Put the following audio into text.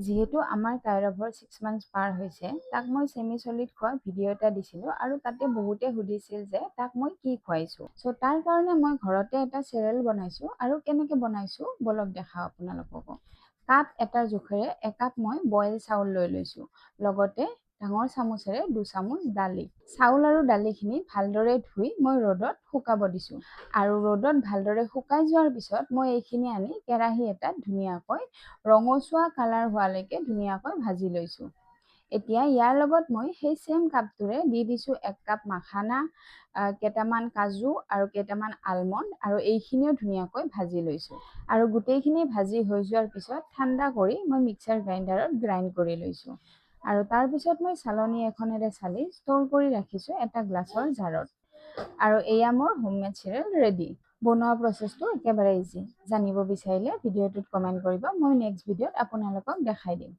যিহেতু আমাৰ কাইৰভৰ 6 মান্থছ পাৰ হৈছে, তাক মই চেমি চলিড খোৱা ভিডিঅ' এটা দিছিলোঁ আৰু তাতে বহুতে সুধিছিল যে তাক মই কি খুৱাইছোঁ। চ' তাৰ কাৰণে মই ঘৰতে এটা চেৰেল বনাইছোঁ আৰু কেনেকৈ বনাইছোঁ বলক দেখাওঁ আপোনালোককো। কাপ এটাৰ জোখেৰে একাপ মই বইল চাউল লৈ লৈছোঁ। লগতে ডাঙৰ চামুচেৰে 2 চামুচ দালি। চাউল আৰু দালিখিনি ভালদৰে ধুই মই ৰ'দত শুকাব দিছোঁ। আৰু ৰ'দত ভালদৰে শুকাই যোৱাৰ পিছত মই এইখিনি আনি কেৰাহী এটাত ধুনীয়াকৈ ৰঙচুৱা কালাৰ হোৱালৈকে ধুনীয়াকৈ ভাজি লৈছোঁ। এতিয়া ইয়াৰ লগত মই সেই চেম কাপটোৰে দি দিছোঁ 1 কাপ মাখানা, কেইটামান কাজু আৰু কেইটামান আলমণ্ড আৰু এইখিনিও ধুনীয়াকৈ ভাজি লৈছোঁ। আৰু গোটেইখিনি ভাজি হৈ যোৱাৰ পিছত ঠাণ্ডা কৰি মই মিক্সাৰ গ্ৰাইণ্ডাৰত গ্ৰাইণ্ড কৰি লৈছোঁ। আৰু তাৰপিছত মই চালনী এখনেৰে চালি ষ্ট'ৰ কৰি ৰাখিছোঁ এটা গ্লাছৰ জাৰত। আৰু এয়া মোৰ হোমমেড চেৰেল ৰেডি। বনোৱা প্ৰচেছটো একেবাৰে ইজি। জানিব বিচাৰিলে ভিডিঅ'টোত কমেণ্ট কৰিব, মই নেক্সট ভিডিঅ'ত আপোনালোকক দেখাই দিম।